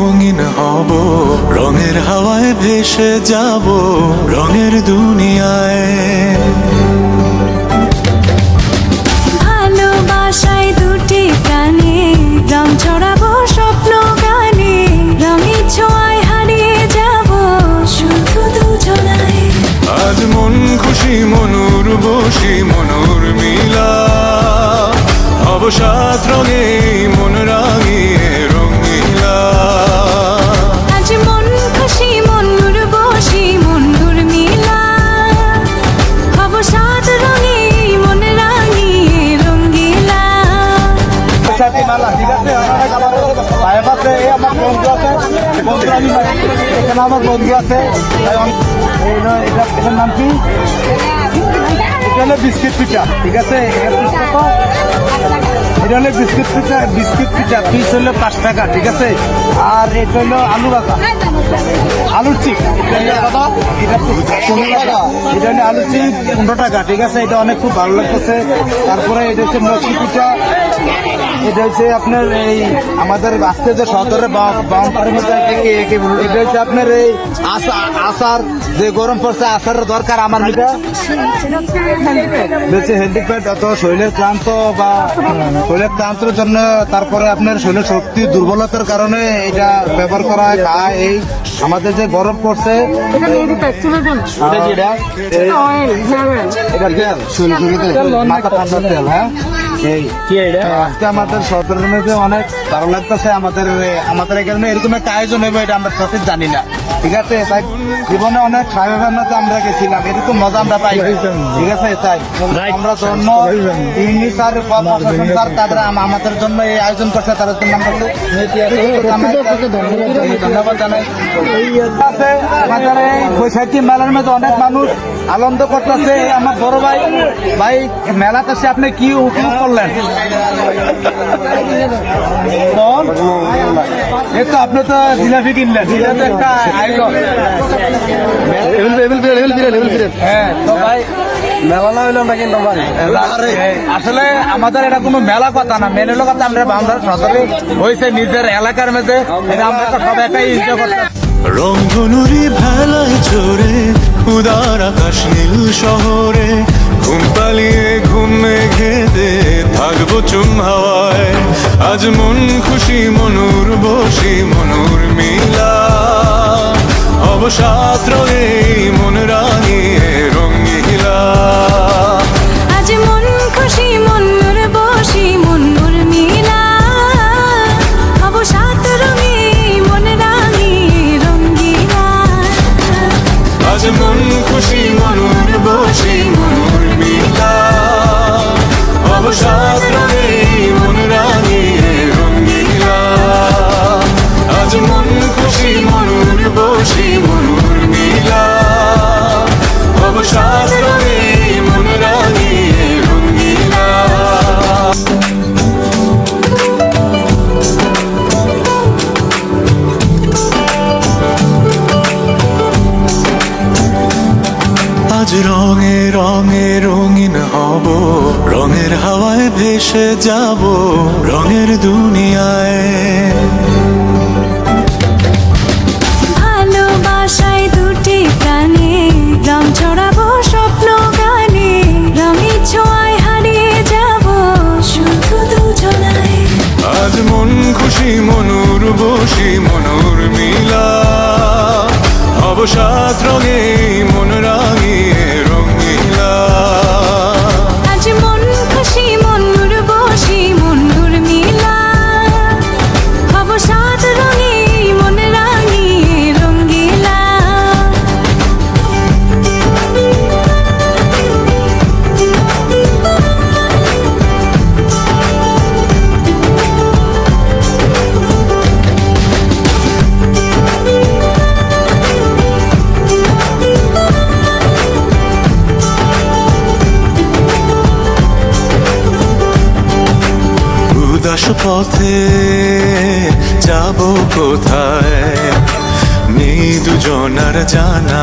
রঙিন হব, রঙের হাওয়ায় ভেসে যাব রঙের দুনিয়ায়। ভালোবাসায় দুটি প্রাণে রং ছড়াবো স্বপ্ন গানে, রঙের ছোঁয়ায় হারিয়ে যাব শুধু দুজনায়। আজ মন খুশি মনুর বসি মনুর মিলা, অবসাদ রঙে মন রাঙিয়ে রঙিলা। আজ মন খুশি মনুর বসি মনুর মিলা, অবসাদ রঙে মন রাঙিয়ে রঙিলা। মালা ঠিক আছে, সাহেব আছে, আমার বন্ধু আছে, বন্ধু আমি এখানে আমার বন্ধু আছে। এটার নাম কি? এটা হলো বিস্কিট পিঠা, ঠিক আছে। এটা হলো বিস্কিট পিঠা পিস হলো 5 টাকা, ঠিক আছে। আর এটা হলো আলু ভাজা, আলুর চিপ, এটা হলো আলুর চিপ 15 টাকা, ঠিক আছে। এটা অনেক খুব ভালো লাগতেছে। তারপরে এটা হচ্ছে লক্ষ্মী পিঠা, এটা হচ্ছে আপনার এই আমাদের আজকে যে শহরের বাউন্ডারির মধ্যে এটা হচ্ছে আপনার এই আচার, যে গরম পড়ছে আচারের দরকার আমার মিঠা হচ্ছে হ্যান্ডিপ্যাড, অত শরীরের ক্লান্ত বা শরীরের ক্লান্তের জন্য, তারপরে আপনার শরীরের শক্তি দুর্বলতার কারণে এটা ব্যবহার করা হয়, খায়। এই আমাদের যে গরম পড়ছে মাথা ঠান্ডা তেল, হ্যাঁ। আজকে আমাদের সরকারের মধ্যে অনেক ভালো লাগতেছে। আমাদের এখানে এরকম একটা আয়োজন হবে এটা আমরা সঠিক জানি না, ঠিক আছে। তাই জীবনে অনেক সাহেবের মধ্যে আমরা গেছিলাম, এরকম মজা আমরা পাই, ঠিক আছে। তাই আমরা জন্য ইংলিশ আর স্যার তাদের আমাদের জন্য এই আয়োজন করছে, তাদের জন্য ধন্যবাদ জানাই। আমাদের এই বৈশাখী মেলার মধ্যে অনেক মানুষ আনন্দ করতেছে। আমার বড় ভাই মেলাতে সে আপনি কি উপভোগ করলেন? এই তো আপনি তো জিলাপি কিনলেন, এটা তো একটা আয়োজন। হ্যাঁ তো ভাই মেলা না হইলো না কিন্তু আসলে আমাদের এটা কোনো মেলা কথা না, মেন হলো কথা আমরা বাংলার সদরে হয়েছে নিজের এলাকার মধ্যে, এটা আমরা সবাই একাই এনজয় করতে। রংধনুরি ভেলায় চড়ে উদার আকাশ নীল শহরে, ঘুম পালিয়ে ঘুম মেঘেতে থাকবো চুম হাওয়ায়। আজ মন খুশি মনুর বসি মনুর মিলা, অবসাদ রঙে মন রাঙিয়ে রঙিলা। আজ মন খুশি মনুর বসি মনুর মিলা, অবসাদ রঙে মন রাঙিয়ে রঙিলা। আজ মন খুশি মনুর বসি মনুর মিলা, অবসাদ রঙে মন রাঙিয়ে রঙিলা। আজ মন খুশি মনুর বসি মনুর মিলা, অবসাদ রঙে মন রাঙিয়ে রঙিলা। আজ রঙে রঙে রঙিন হব, রঙের হাওয়ায় ভেসে যাব রঙের দুনিয়ায়। ভালোবাসায় দুটি প্রাণে রং ছড়াবো স্বপ্ন গানে, রঙের ছোঁয়ায় হারিয়ে যাব শুধু দুজনায়। আজ মন খুশি মনুর বসি মনুর মিলা, অবসাদ রঙে মন রাঙিয়ে রঙিলা। আজ মন খুশি মনুর বসি মনুর মিলা, অবসাদ রঙে মন রাঙিয়ে রঙিলা। উদাস পথে যাব কোথায়, নেই দুজনার জানা।